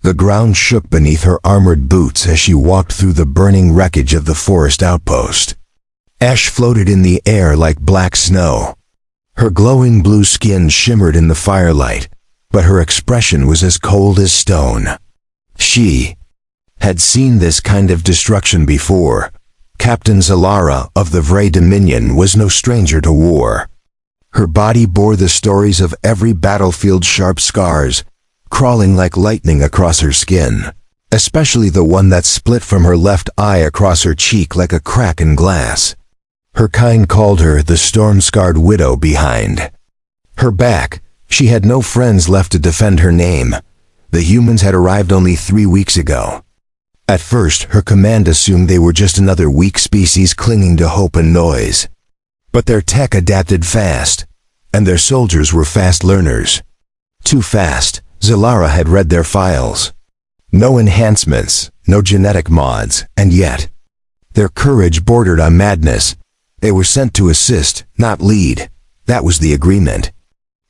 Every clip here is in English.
The ground shook beneath her armored boots as she walked through the burning wreckage of the forest outpost. Ash floated in the air like black snow. Her glowing blue skin shimmered in the firelight, but her expression was as cold as stone. She had seen this kind of destruction before. Captain Zalara of the Vray Dominion was no stranger to war. Her body bore the stories of every battlefield's sharp scars, crawling like lightning across her skin, especially the one that split from her left eye across her cheek like a crack in glass. Her kind called her the storm-scarred widow behind her back. She had no friends left to defend her name. The humans had arrived only 3 weeks ago. At first, her command assumed they were just another weak species clinging to hope and noise. But their tech adapted fast, and their soldiers were fast learners. Too fast. Zalara had read their files. No enhancements, no genetic mods, and yet their courage bordered on madness. They were sent to assist, not lead. That was the agreement.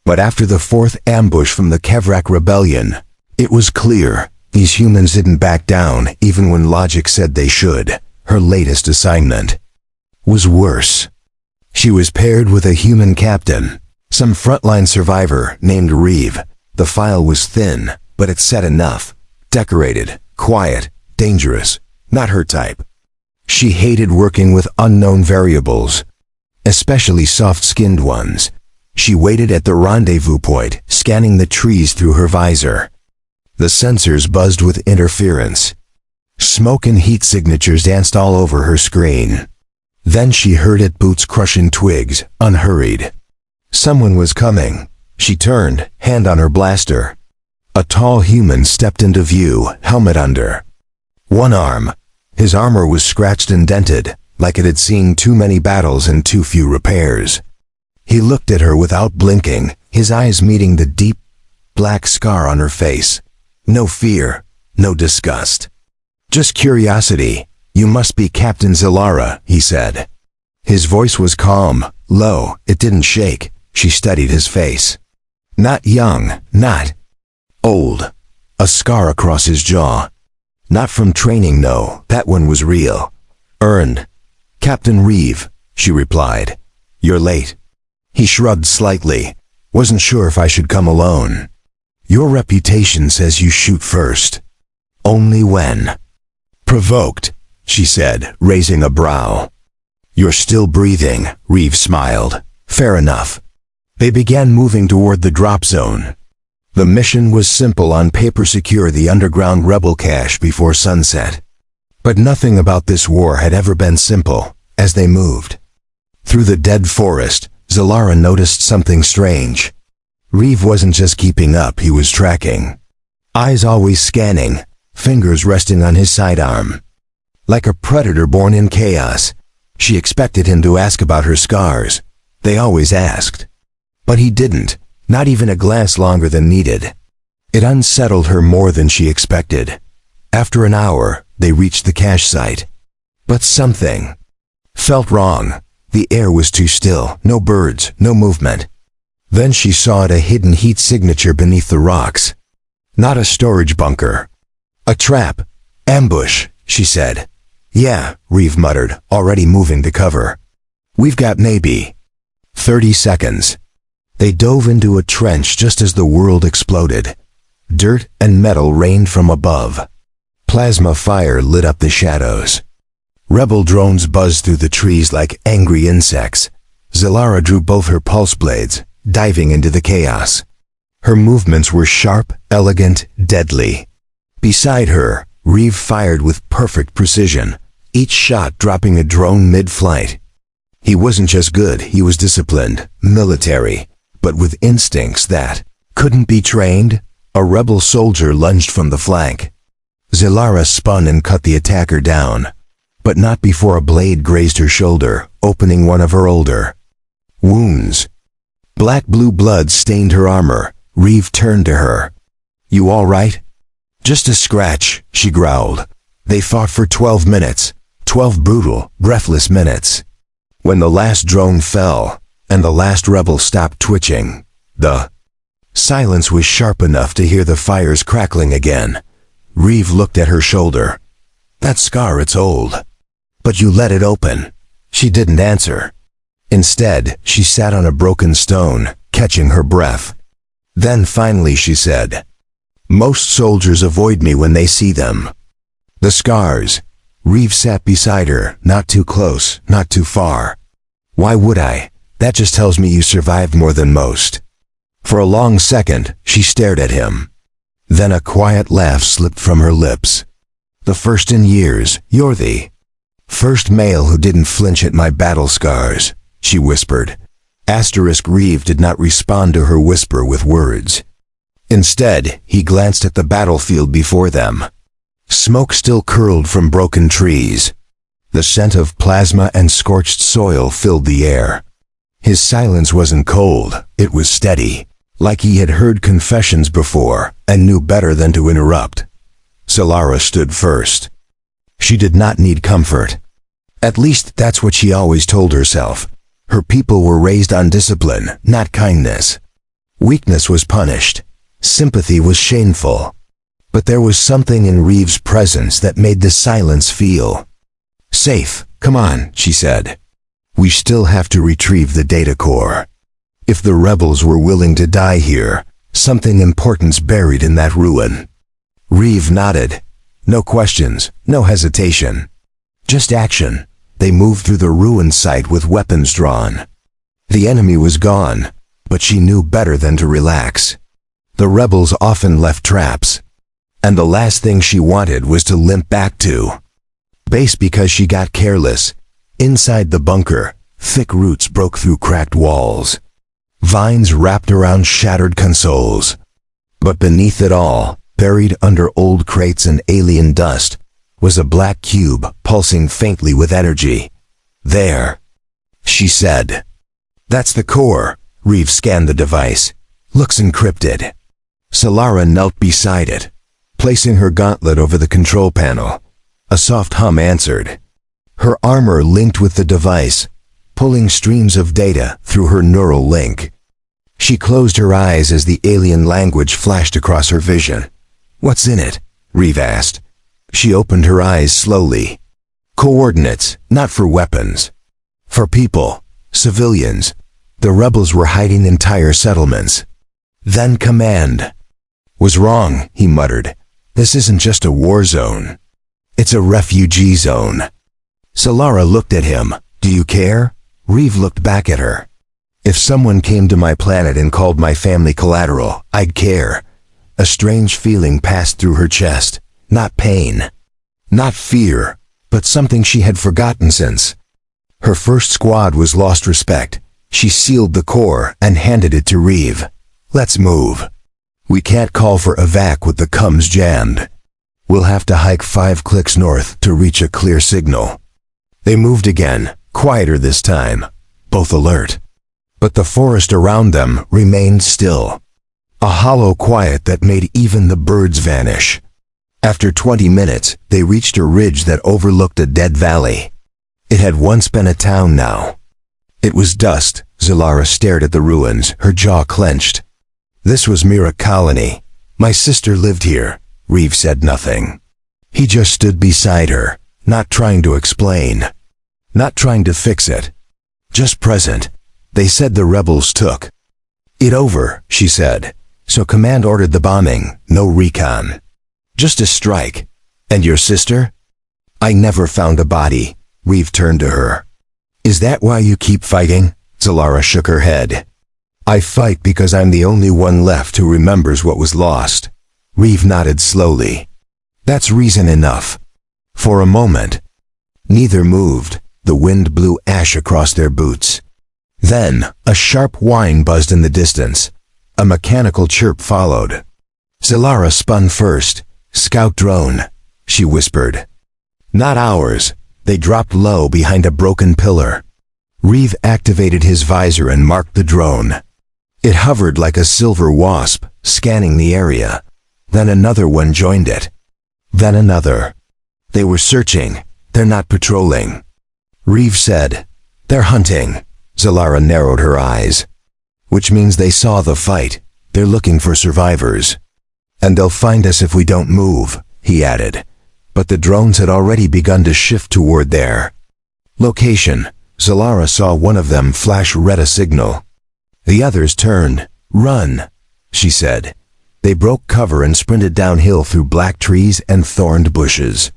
But after the 4th ambush from the Kevrak Rebellion, it was clear these humans didn't back down even when logic said they should. Her latest assignment was worse. She was paired with a human captain, some frontline survivor named Reeve. The file was thin, but it said enough. Decorated, quiet, dangerous, not her type. She hated working with unknown variables, especially soft-skinned ones. She waited at the rendezvous point, scanning the trees through her visor. The sensors buzzed with interference. Smoke and heat signatures danced all over her screen. Then she heard it, boots crushing twigs, unhurried. Someone was coming. She turned, hand on her blaster. A tall human stepped into view, helmet under. One arm. His armor was scratched and dented, like it had seen too many battles and too few repairs. He looked at her without blinking, his eyes meeting the deep, black scar on her face. No fear, no disgust. Just curiosity. You must be Captain Zalara, he said. His voice was calm, low, it didn't shake. She studied his face. Not young, not old. A scar across his jaw. Not from training, no, that one was real. Earned. Captain Reeve, she replied. You're late. He shrugged slightly. Wasn't sure if I should come alone. Your reputation says you shoot first. Only when provoked, she said, raising a brow. You're still breathing, Reeve smiled. Fair enough. They began moving toward the drop zone. The mission was simple on paper: secure the underground rebel cache before sunset. But nothing about this war had ever been simple. As they moved through the dead forest, Zalara noticed something strange. Reeve wasn't just keeping up, he was tracking. Eyes always scanning, fingers resting on his sidearm. Like a predator born in chaos. She expected him to ask about her scars. They always asked. But he didn't, not even a glance longer than needed. It unsettled her more than she expected. After an hour, they reached the cache site. But something felt wrong. The air was too still, no birds, no movement. Then she saw a hidden heat signature beneath the rocks. Not a storage bunker. A trap. Ambush, she said. Yeah, Reeve muttered, already moving to cover. We've got maybe 30 seconds. They dove into a trench just as the world exploded. Dirt and metal rained from above. Plasma fire lit up the shadows. Rebel drones buzzed through the trees like angry insects. Zalara drew both her pulse blades, diving into the chaos. Her movements were sharp, elegant, deadly. Beside her, Reeve fired with perfect precision, each shot dropping a drone mid-flight. He wasn't just good, he was disciplined, military, but with instincts that couldn't be trained. A rebel soldier lunged from the flank. Zalara spun and cut the attacker down, but not before a blade grazed her shoulder, opening one of her older wounds. Black-blue blood stained her armor. Reeve turned to her. You all right? Just a scratch, she growled. They fought for 12 minutes. 12 brutal, breathless minutes. When the last drone fell, and the last rebel stopped twitching, the silence was sharp enough to hear the fires crackling again. Reeve looked at her shoulder. That scar, it's old. But you let it open. She didn't answer. Instead, she sat on a broken stone, catching her breath. Then finally she said, Most soldiers avoid me when they see them. The scars. Reeve sat beside her, not too close, not too far. Why would I? That just tells me you survived more than most. For a long second, she stared at him. Then a quiet laugh slipped from her lips. The first in years, you're the first male who didn't flinch at my battle scars, she whispered. Reeve did not respond to her whisper with words. Instead, he glanced at the battlefield before them. Smoke still curled from broken trees. The scent of plasma and scorched soil filled the air. His silence wasn't cold, it was steady, like he had heard confessions before and knew better than to interrupt. Solara stood first. She did not need comfort. At least that's what she always told herself. Her people were raised on discipline, not kindness. Weakness was punished. Sympathy was shameful. But there was something in Reeve's presence that made the silence feel safe. Come on, she said. We still have to retrieve the data core. If the rebels were willing to die here, something important's buried in that ruin. Reeve nodded. No questions, no hesitation. Just action. They moved through the ruined site with weapons drawn. The enemy was gone, but she knew better than to relax. The rebels often left traps. And the last thing she wanted was to limp back to base because she got careless. Inside the bunker, thick roots broke through cracked walls. Vines wrapped around shattered consoles. But beneath it all, buried under old crates and alien dust, was a black cube pulsing faintly with energy. There, she said. That's the core. Reeve scanned the device. Looks encrypted. Solara knelt beside it, placing her gauntlet over the control panel. A soft hum answered. Her armor linked with the device, pulling streams of data through her neural link. She closed her eyes as the alien language flashed across her vision. What's in it? Reeve asked. She opened her eyes slowly. Coordinates, not for weapons. For people, civilians. The rebels were hiding entire settlements. Then command. Was wrong, he muttered. This isn't just a war zone. It's a refugee zone. Solara looked at him. Do you care? Reeve looked back at her. If someone came to my planet and called my family collateral, I'd care. A strange feeling passed through her chest. Not pain. Not fear, but something she had forgotten since. Her first squad was lost respect. She sealed the core and handed it to Reeve. Let's move. We can't call for evac with the comms jammed. We'll have to hike 5 clicks north to reach a clear signal. They moved again, quieter this time, both alert. But the forest around them remained still. A hollow quiet that made even the birds vanish. After 20 minutes, they reached a ridge that overlooked a dead valley. It had once been a town now. It was dust. Solara stared at the ruins, her jaw clenched. This was Mira Colony. My sister lived here. Reeve said nothing. He just stood beside her, not trying to explain. Not trying to fix it. Just present. They said the rebels took it over, she said. So command ordered the bombing, no recon. Just a strike. And your sister? I never found a body. Reeve turned to her. Is that why you keep fighting? Solara shook her head. I fight because I'm the only one left who remembers what was lost. Reeve nodded slowly. That's reason enough. For a moment. Neither moved. The wind blew ash across their boots. Then, a sharp whine buzzed in the distance. A mechanical chirp followed. Solara spun first. Scout drone, she whispered. Not ours. They dropped low behind a broken pillar. Reeve activated his visor and marked the drone. It hovered like a silver wasp, scanning the area. Then another one joined it. Then another. They were searching. They're not patrolling. Reeve said, They're hunting. Solara narrowed her eyes. Which means they saw the fight. They're looking for survivors. And they'll find us if we don't move. he added, but the drones had already begun to shift toward their location. Zalara saw one of them flash red a signal. The others turned. "Run," she said. They broke cover and sprinted downhill through black trees and thorned bushes.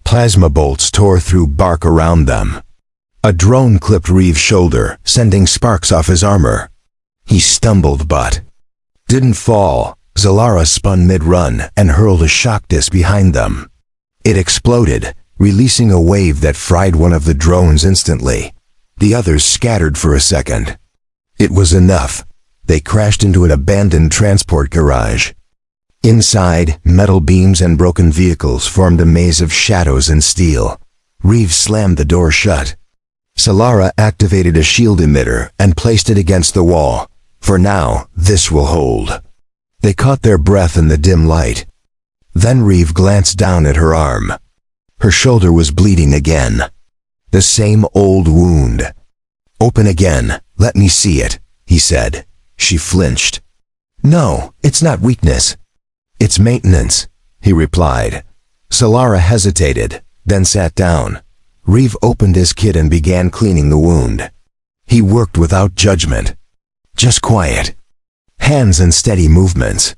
Plasma bolts tore through bark around them. A drone clipped Reeve's shoulder, sending sparks off his armor. He stumbled but didn't fall. Zalara spun mid-run and hurled a shock disc behind them. It exploded, releasing a wave that fried one of the drones instantly. The others scattered for a second. It was enough. They crashed into an abandoned transport garage. Inside, metal beams and broken vehicles formed a maze of shadows and steel. Reeve slammed the door shut. Zalara activated a shield emitter and placed it against the wall. For now, this will hold. They caught their breath in the dim light. Then Reeve glanced down at her arm. Her shoulder was bleeding again. The same old wound. "Open again, let me see it," he said. She flinched. "No, it's not weakness. It's maintenance," he replied. Zalara hesitated, then sat down. Reeve opened his kit and began cleaning the wound. He worked without judgment. Just quiet. Hands and steady movements.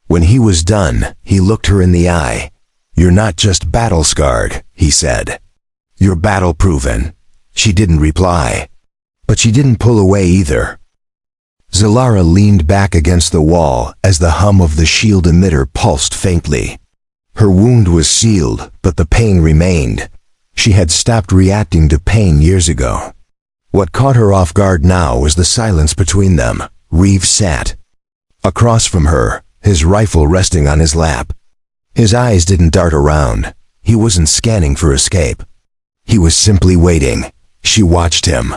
When he was done, he looked her in the eye. "You're not just battle-scarred," he said. "You're battle-proven." She didn't reply. But she didn't pull away either. Zalara leaned back against the wall as the hum of the shield emitter pulsed faintly. Her wound was sealed, but the pain remained. She had stopped reacting to pain years ago. What caught her off guard now was the silence between them. Reeve sat across from her, his rifle resting on his lap. His eyes didn't dart around. He wasn't scanning for escape. He was simply waiting. She watched him.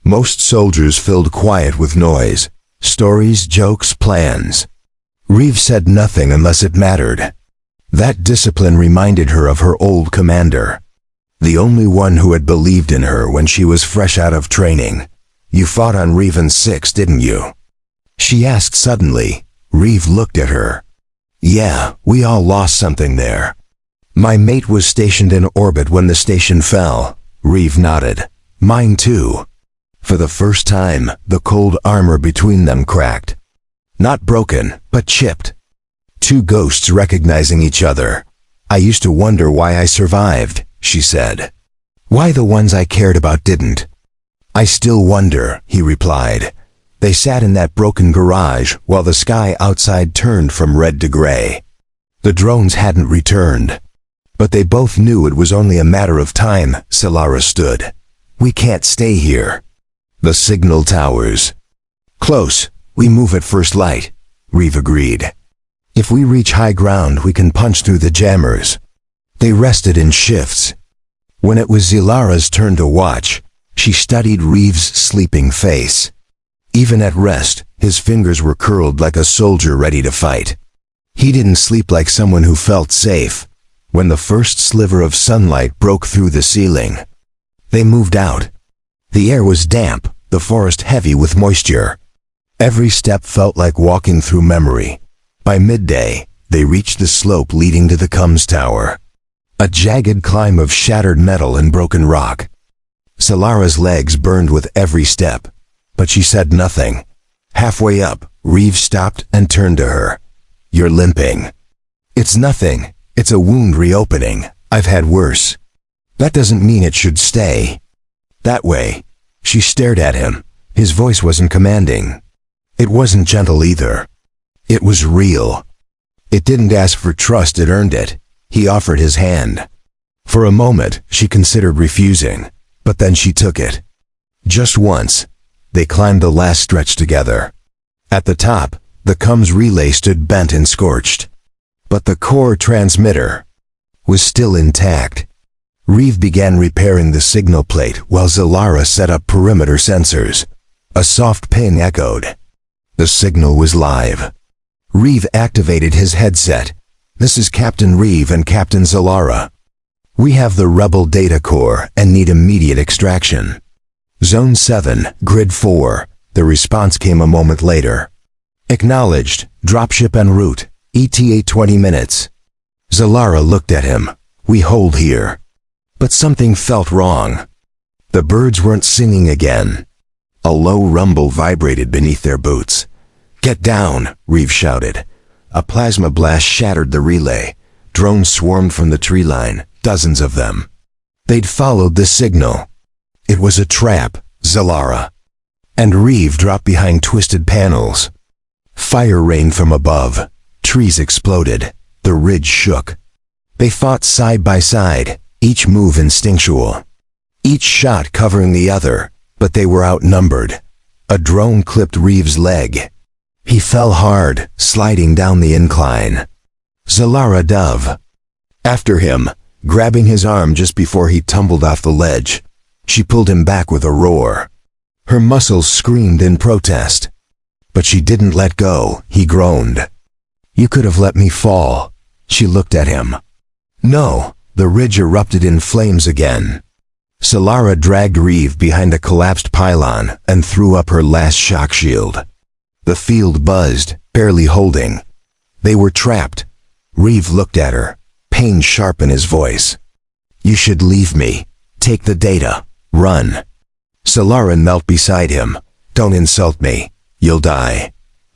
Most soldiers filled quiet with noise. Stories, jokes, plans. Reeve said nothing unless it mattered. That discipline reminded her of her old commander. The only one who had believed in her when she was fresh out of training. "You fought on Reven 6, didn't you?" she asked suddenly. Reeve looked at her. "Yeah, we all lost something there. My mate was stationed in orbit when the station fell." Reeve nodded. "Mine too." For the first time, the cold armor between them cracked. Not broken, but chipped. Two ghosts recognizing each other. "I used to wonder why I survived," she said. "Why the ones I cared about didn't." "I still wonder," he replied. They sat in that broken garage while the sky outside turned from red to gray. The drones hadn't returned. But they both knew it was only a matter of time. Zalara stood. "We can't stay here." The signal towers. "Close. We move at first light," Reeve agreed. "If we reach high ground, we can punch through the jammers." They rested in shifts. When it was Zalara's turn to watch, she studied Reeve's sleeping face. Even at rest, his fingers were curled like a soldier ready to fight. He didn't sleep like someone who felt safe. When the first sliver of sunlight broke through the ceiling, they moved out. The air was damp, the forest heavy with moisture. Every step felt like walking through memory. By midday, they reached the slope leading to the comms tower. A jagged climb of shattered metal and broken rock. Zalara's legs burned with every step, but she said nothing. Halfway up, Reeve stopped and turned to her. "You're limping." "It's nothing. It's a wound reopening. I've had worse." "That doesn't mean it should stay." "That way." She stared at him. His voice wasn't commanding. It wasn't gentle either. It was real. It didn't ask for trust, it earned it. He offered his hand. For a moment, she considered refusing, but then she took it. Just once. They climbed the last stretch together. At the top, the comms relay stood bent and scorched. But the core transmitter was still intact. Reeve began repairing the signal plate while Zalara set up perimeter sensors. A soft ping echoed. The signal was live. Reeve activated his headset. "This is Captain Reeve and Captain Zalara. We have the rebel data core and need immediate extraction." "Zone 7, Grid 4. The response came a moment later. "Acknowledged. Dropship en route. ETA 20 minutes." Zalara looked at him. "We hold here." But something felt wrong. The birds weren't singing again. A low rumble vibrated beneath their boots. "Get down," Reeve shouted. A plasma blast shattered the relay. Drones swarmed from the tree line, dozens of them. They'd followed the signal. It was a trap, Zalara. And Reeve dropped behind twisted panels. Fire rained from above. Trees exploded. The ridge shook. They fought side by side, each move instinctual. Each shot covering the other, but they were outnumbered. A drone clipped Reeve's leg. He fell hard, sliding down the incline. Zalara dove after him, grabbing his arm just before he tumbled off the ledge. She pulled him back with a roar. Her muscles screamed in protest. But she didn't let go, he groaned. "You could have let me fall." She looked at him. No, the ridge erupted in flames again. Zalara dragged Reeve behind a collapsed pylon and threw up her last shock shield. The field buzzed, barely holding. They were trapped. Reeve looked at her, pain sharp in his voice. "You should leave me. Take the data. Run." Zalara knelt beside him. "Don't insult me. You'll die.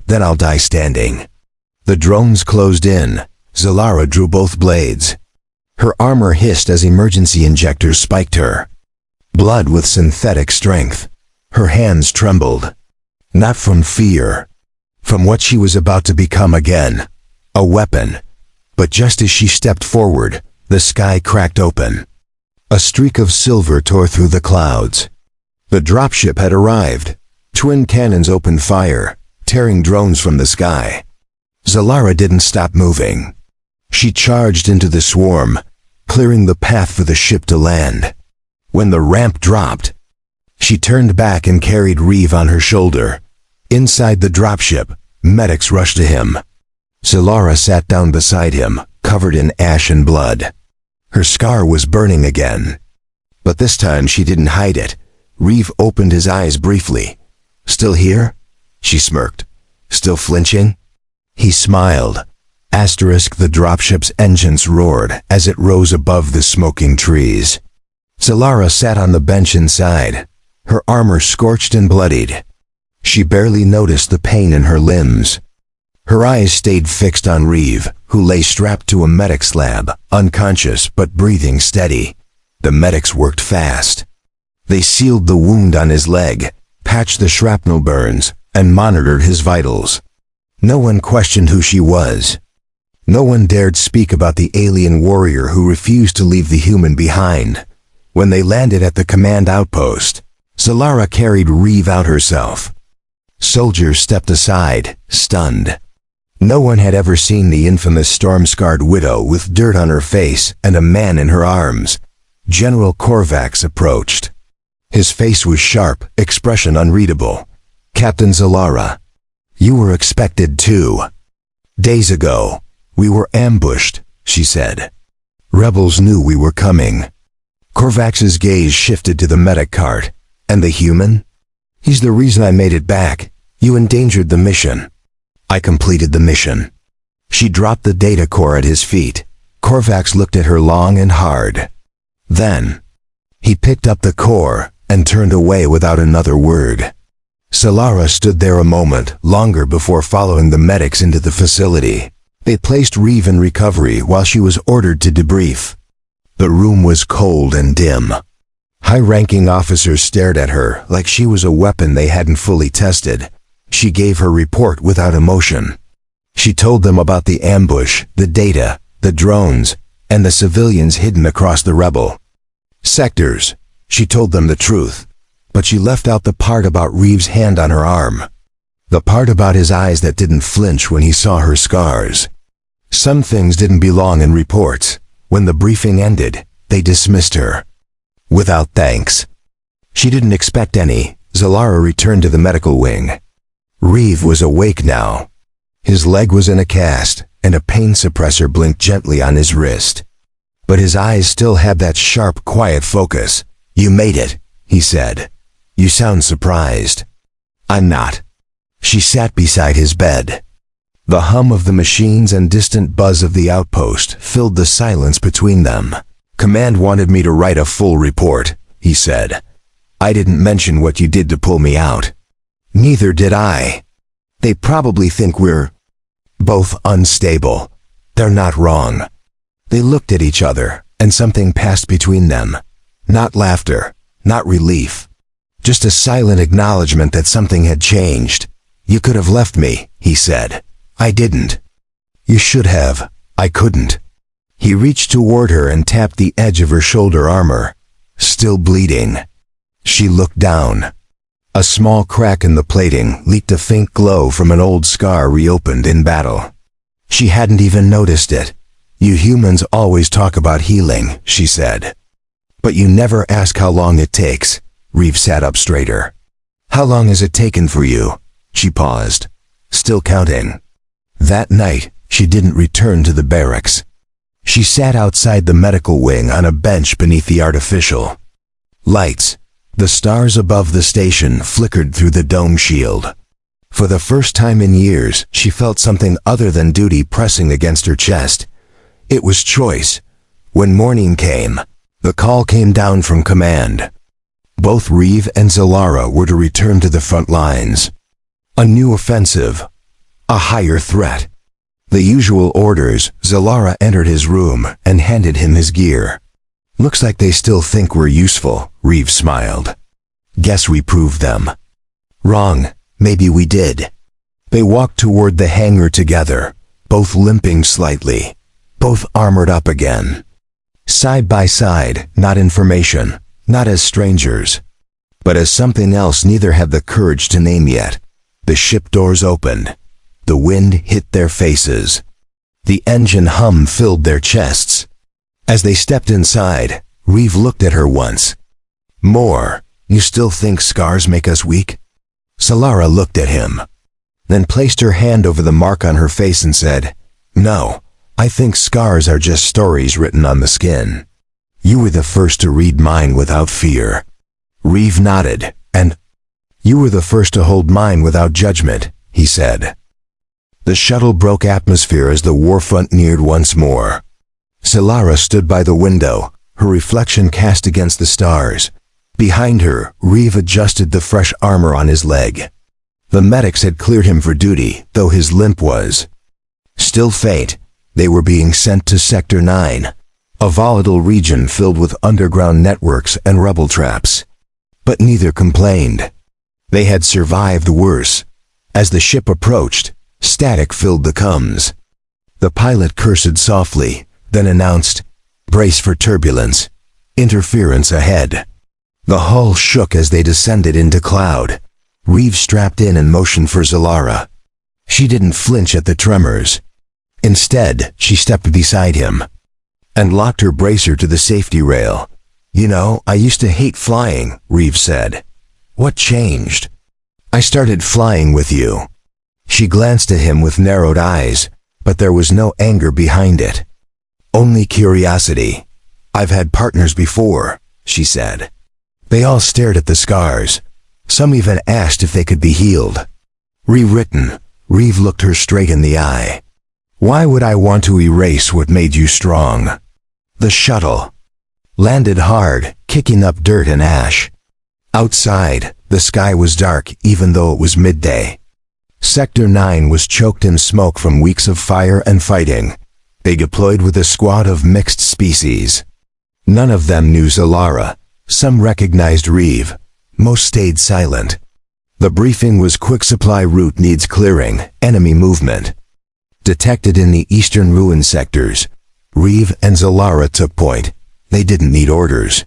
Then I'll die standing." The drones closed in. Zalara drew both blades. Her armor hissed as emergency injectors spiked her. Blood with synthetic strength. Her hands trembled. Not from fear. From what she was about to become again. A weapon. But just as she stepped forward, the sky cracked open. A streak of silver tore through the clouds. The dropship had arrived. Twin cannons opened fire, tearing drones from the sky. Zalara didn't stop moving. She charged into the swarm, clearing the path for the ship to land. When the ramp dropped, she turned back and carried Reeve on her shoulder. Inside the dropship, medics rushed to him. Zalara sat down beside him, covered in ash and blood. Her scar was burning again. But this time she didn't hide it. Reeve opened his eyes briefly. "Still here?" She smirked. "Still flinching?" He smiled. The dropship's engines roared as it rose above the smoking trees. Zalara sat on the bench inside, her armor scorched and bloodied. She barely noticed the pain in her limbs. Her eyes stayed fixed on Reeve, who lay strapped to a medic slab, unconscious but breathing steady. The medics worked fast. They sealed the wound on his leg, patched the shrapnel burns, and monitored his vitals. No one questioned who she was. No one dared speak about the alien warrior who refused to leave the human behind. When they landed at the command outpost, Zalara carried Reeve out herself. Soldiers stepped aside, stunned. No one had ever seen the infamous storm-scarred widow with dirt on her face and a man in her arms. General Korvax approached. His face was sharp, expression unreadable. "Captain Zalara, you were expected too. Days ago, we were ambushed," she said. "Rebels knew we were coming." Korvax's gaze shifted to the medic cart. "And the human?" "He's the reason I made it back. You endangered the mission." "I completed the mission." She dropped the data core at his feet. Korvax looked at her long and hard. Then, he picked up the core and turned away without another word. Zalara stood there a moment longer before following the medics into the facility. They placed Reeve in recovery while she was ordered to debrief. The room was cold and dim. High-ranking officers stared at her like she was a weapon they hadn't fully tested. She gave her report without emotion. She told them about the ambush, the data, the drones, and the civilians hidden across the rebel sectors. She told them the truth, but she left out the part about Reeve's hand on her arm. The part about his eyes that didn't flinch when he saw her scars. Some things didn't belong in reports. When the briefing ended, they dismissed her. Without thanks. She didn't expect any. Zalara returned to the medical wing. Reeve was awake now. His leg was in a cast, and a pain suppressor blinked gently on his wrist. But his eyes still had that sharp, quiet focus. "You made it," he said. "You sound surprised." "I'm not." She sat beside his bed. The hum of the machines and distant buzz of the outpost filled the silence between them. "Command wanted me to write a full report," he said. "I didn't mention what you did to pull me out." "Neither did I. They probably think we're both unstable. They're not wrong." They looked at each other, and something passed between them. Not laughter, not relief. Just a silent acknowledgement that something had changed. "You could have left me," he said. "I didn't." "You should have. I couldn't." He reached toward her and tapped the edge of her shoulder armor. Still bleeding. She looked down. A small crack in the plating leaked a faint glow from an old scar reopened in battle. She hadn't even noticed it. "You humans always talk about healing," she said. "But you never ask how long it takes." Reeve sat up straighter. "How long has it taken for you?" She paused, still counting. That night, she didn't return to the barracks. She sat outside the medical wing on a bench beneath the artificial lights. The stars above the station flickered through the dome shield. For the first time in years, she felt something other than duty pressing against her chest. It was choice. When morning came, the call came down from command. Both Reeve and Zalara were to return to the front lines. A new offensive. A higher threat. The usual orders. Zalara entered his room and handed him his gear. "Looks like they still think we're useful," Reeve smiled. "Guess we proved them." "Wrong. Maybe we did." They walked toward the hangar together, both limping slightly, both armored up again. Side by side, not information, not as strangers, but as something else neither had the courage to name yet. The ship doors opened. The wind hit their faces. The engine hum filled their chests. As they stepped inside, Reeve looked at her once more. "You still think scars make us weak?" Zalara looked at him, then placed her hand over the mark on her face and said, "No, I think scars are just stories written on the skin. You were the first to read mine without fear." Reeve nodded, and, "You were the first to hold mine without judgment," he said. The shuttle broke atmosphere as the warfront neared once more. Zalara stood by the window, her reflection cast against the stars. Behind her, Reeve adjusted the fresh armor on his leg. The medics had cleared him for duty, though his limp was still faint. They were being sent to Sector 9, a volatile region filled with underground networks and rebel traps. But neither complained. They had survived worse. As the ship approached, static filled the comms. The pilot cursed softly, then announced, "Brace for turbulence. Interference ahead." The hull shook as they descended into cloud. Reeve strapped in and motioned for Zalara. She didn't flinch at the tremors. Instead, she stepped beside him and locked her bracer to the safety rail. "You know, I used to hate flying," Reeve said. "What changed?" "I started flying with you." She glanced at him with narrowed eyes, but there was no anger behind it. "Only curiosity. I've had partners before," she said. They all stared at the scars. Some even asked if they could be healed. "Rewritten." Reeve looked her straight in the eye. "Why would I want to erase what made you strong?" The shuttle landed hard, kicking up dirt and ash. Outside, the sky was dark even though it was midday. Sector 9 was choked in smoke from weeks of fire and fighting. They deployed with a squad of mixed species. None of them knew Zalara. Some recognized Reeve. Most stayed silent. The briefing was quick supply route needs clearing, enemy movement. Detected in the eastern ruin sectors. Reeve and Zalara took point. They didn't need orders.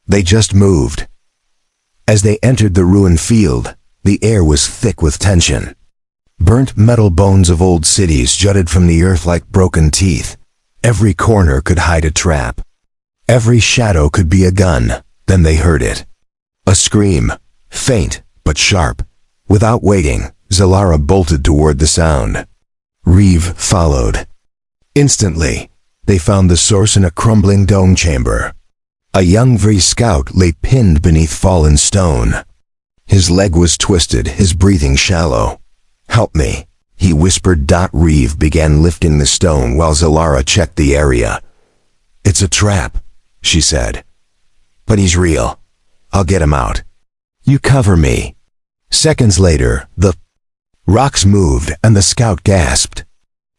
They just moved. As they entered the ruin field, the air was thick with tension. Burnt metal bones of old cities jutted from the earth like broken teeth. Every corner could hide a trap. Every shadow could be a gun. Then they heard it. A scream, faint but sharp. Without waiting, Zalara bolted toward the sound. Reeve followed. Instantly, they found the source in a crumbling dome chamber. A young V scout lay pinned beneath fallen stone. His leg was twisted, his breathing shallow. "Help me," he whispered. Reeve began lifting the stone while Zalara checked the area. "It's a trap," she said. "But he's real. I'll get him out. You cover me." Seconds later, the rocks moved and the scout gasped.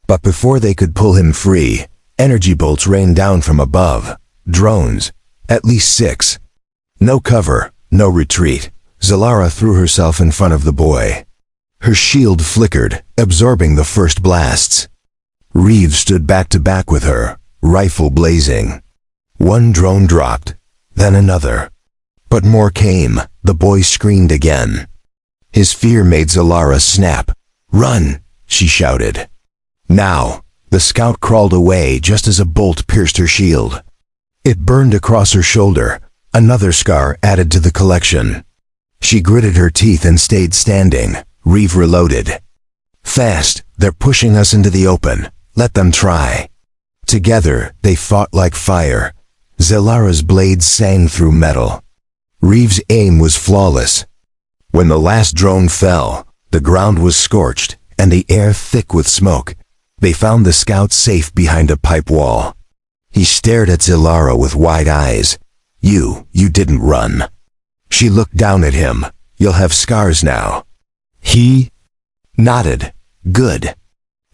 But before they could pull him free, energy bolts rained down from above. Drones, at least 6. No cover, no retreat. Zalara threw herself in front of the boy. Her shield flickered, absorbing the first blasts. Reeve stood back to back with her, rifle blazing. One drone dropped, then another. But more came. The boy screamed again. His fear made Zalara snap. "Run!" she shouted. Now, the scout crawled away just as a bolt pierced her shield. It burned across her shoulder, another scar added to the collection. She gritted her teeth and stayed standing. Reeve reloaded. "Fast, they're pushing us into the open. Let them try." Together, they fought like fire. Zalara's blades sang through metal. Reeve's aim was flawless. When the last drone fell, the ground was scorched and the air thick with smoke. They found the scout safe behind a pipe wall. He stared at Zalara with wide eyes. You didn't run." She looked down at him. "You'll have scars now." He nodded. "Good."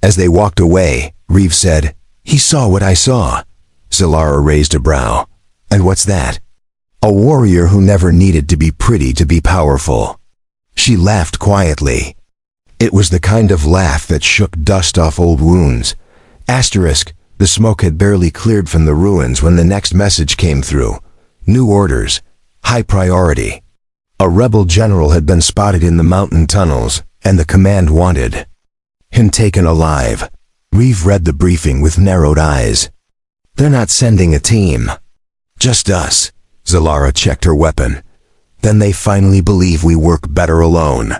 As they walked away, Reeve said, "He saw what I saw." Zalara raised a brow. "And what's that?" "A warrior who never needed to be pretty to be powerful." She laughed quietly. It was the kind of laugh that shook dust off old wounds. Asterisk, the smoke had barely cleared from the ruins when the next message came through. New orders. High priority. A rebel general had been spotted in the mountain tunnels, and the command wanted him taken alive. Reeve read the briefing with narrowed eyes. "They're not sending a team. Just us." Zalara checked her weapon. "Then they finally believe we work better alone."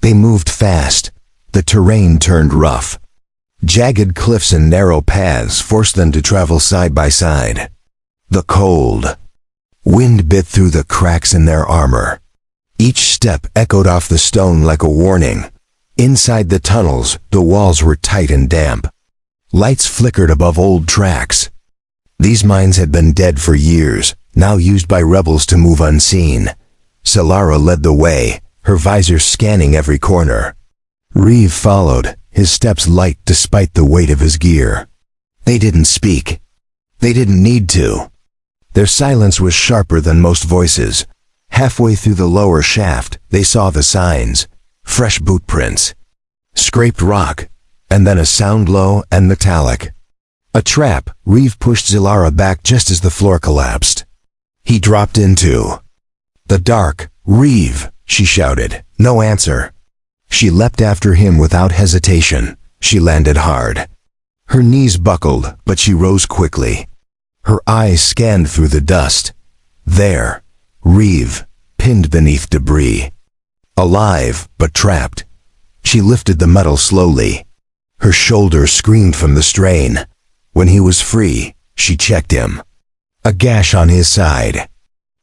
They moved fast. The terrain turned rough. Jagged cliffs and narrow paths forced them to travel side by side. The cold wind bit through the cracks in their armor. Each step echoed off the stone like a warning. Inside the tunnels, the walls were tight and damp. Lights flickered above old tracks. These mines had been dead for years, now used by rebels to move unseen. Zalara led the way, her visor scanning every corner. Reeve followed, his steps light despite the weight of his gear. They didn't speak. They didn't need to. Their silence was sharper than most voices. Halfway through the lower shaft, they saw the signs. Fresh boot prints. Scraped rock, and then a sound low and metallic. A trap. Reeve pushed Zalara back just as the floor collapsed. He dropped into the dark. "Reeve!" she shouted. No answer. She leapt after him without hesitation. She landed hard. Her knees buckled, but she rose quickly. Her eyes scanned through the dust. There, Reeve, pinned beneath debris. Alive, but trapped. She lifted the metal slowly. Her shoulder screamed from the strain. When he was free, she checked him. A gash on his side.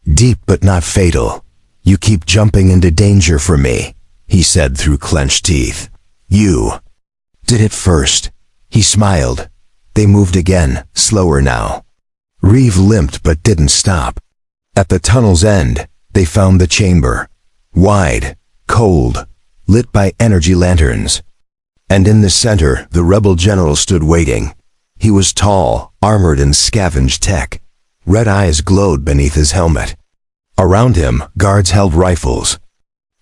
Deep but not fatal. "You keep jumping into danger for me," he said through clenched teeth. "You did it first." He smiled. They moved again, slower now. Reeve limped but didn't stop. At the tunnel's end, they found the chamber. Wide, cold, lit by energy lanterns. And in the center, the rebel general stood waiting. He was tall, armored in scavenged tech. Red eyes glowed beneath his helmet. Around him, guards held rifles.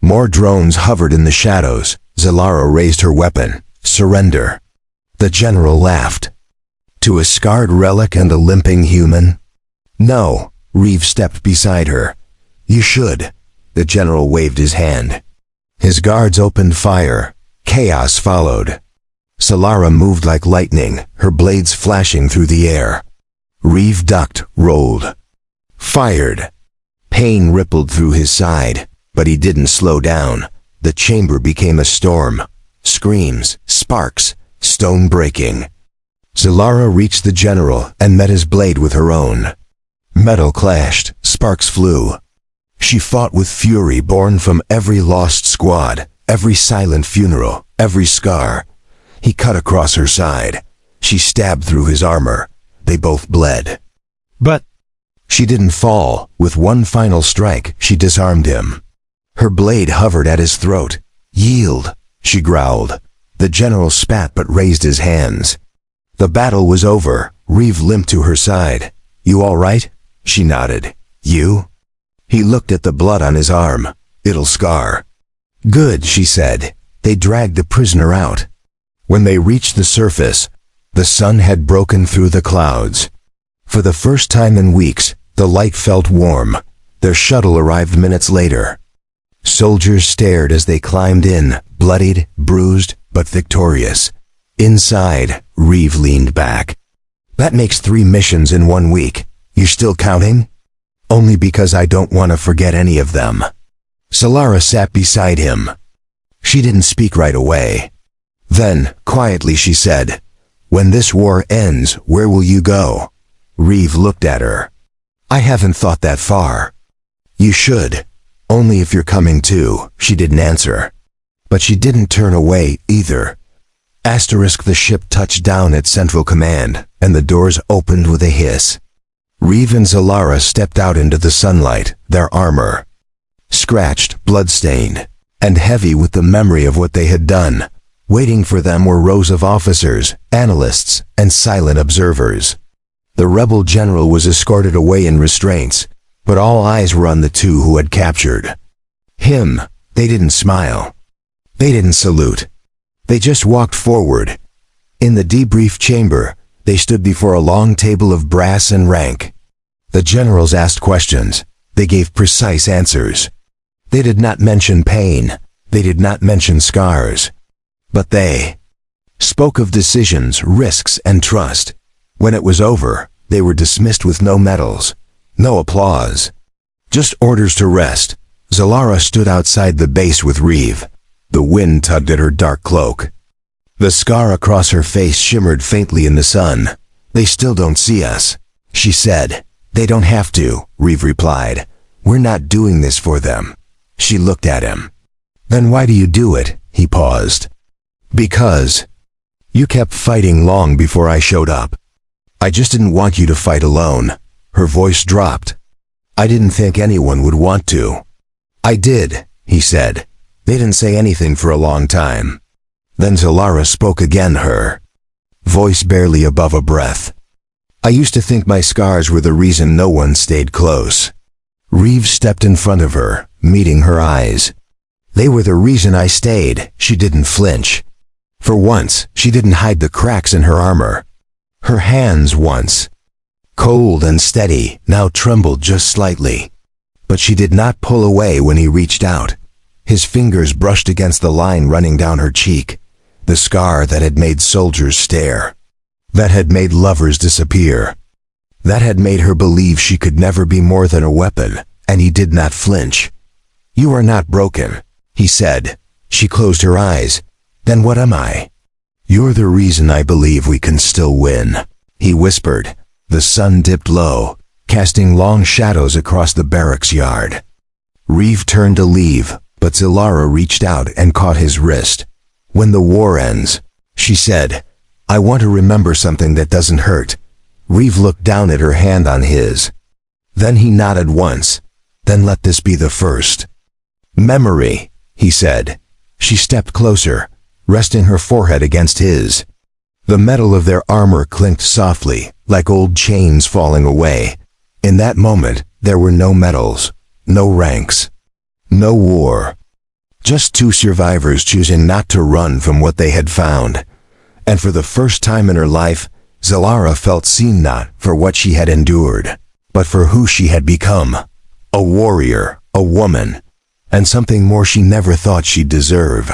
More drones hovered in the shadows. Zalara raised her weapon. "Surrender." The general laughed. "To a scarred relic and a limping human?" "No." Reeve stepped beside her. "You should." The general waved his hand. His guards opened fire. Chaos followed. Zalara moved like lightning, her blades flashing through the air. Reeve ducked, rolled, fired. Pain rippled through his side, but he didn't slow down. The chamber became a storm. Screams, sparks, stone breaking. Zalara reached the general and met his blade with her own. Metal clashed, sparks flew. She fought with fury born from every lost squad, every silent funeral, every scar, He cut across her side. She stabbed through his armor. They both bled. But she didn't fall. With one final strike, she disarmed him. Her blade hovered at his throat. "Yield," she growled. The general spat but raised his hands. The battle was over. Reeve limped to her side. "You all right?" She nodded. "You?" He looked at the blood on his arm. "It'll scar." "Good," she said. They dragged the prisoner out. When they reached the surface, the sun had broken through the clouds. For the first time in weeks, the light felt warm. Their shuttle arrived minutes later. Soldiers stared as they climbed in, bloodied, bruised, but victorious. Inside, Reeve leaned back. "That makes 3 missions in 1 week. You still counting?" "Only because I don't want to forget any of them." Solara sat beside him. She didn't speak right away. Then, quietly she said, "When this war ends, where will you go?" Reeve looked at her. "I haven't thought that far." "You should. Only if you're coming too." She didn't answer. But she didn't turn away either. The ship touched down at Central Command, and the doors opened with a hiss. Reeve and Solara stepped out into the sunlight, their armor scratched, blood-stained, and heavy with the memory of what they had done. Waiting for them were rows of officers, analysts, and silent observers. The rebel general was escorted away in restraints, but all eyes were on the 2 who had captured him. They didn't smile. They didn't salute. They just walked forward. In the debrief chamber, they stood before a long table of brass and rank. The generals asked questions. They gave precise answers. They did not mention pain. They did not mention scars. But they spoke of decisions, risks, and trust. When it was over, they were dismissed with no medals, no applause. Just orders to rest. Solara stood outside the base with Reeve. The wind tugged at her dark cloak. The scar across her face shimmered faintly in the sun. "They still don't see us," she said. "They don't have to," Reeve replied. "We're not doing this for them." She looked at him. "Then why do you do it?" He paused. "Because you kept fighting long before I showed up. I just didn't want you to fight alone." Her voice dropped. "I didn't think anyone would want to." "I did," he said. They didn't say anything for a long time. Then Solara spoke again, her voice barely above a breath. "I used to think my scars were the reason no one stayed close." Reeve stepped in front of her, meeting her eyes. "They were the reason I stayed." She didn't flinch. For once, she didn't hide the cracks in her armor. Her hands once cold and steady, now trembled just slightly. But she did not pull away when he reached out. His fingers brushed against the line running down her cheek, the scar that had made soldiers stare, that had made lovers disappear, that had made her believe she could never be more than a weapon, and he did not flinch. "You are not broken," he said. She closed her eyes. "Then what am I?" "You're the reason I believe we can still win," he whispered. The sun dipped low, casting long shadows across the barracks yard. Reeve turned to leave, but Solara reached out and caught his wrist. "When the war ends," she said, "I want to remember something that doesn't hurt." Reeve looked down at her hand on his. Then he nodded once. "Then let this be the first." "Memory," he said. She stepped closer, resting her forehead against his. The metal of their armor clinked softly, like old chains falling away. In that moment, there were no medals, no ranks, no war. Just 2 survivors choosing not to run from what they had found. And for the first time in her life, Solara felt seen not for what she had endured, but for who she had become. A warrior, a woman, and something more she never thought she'd deserve.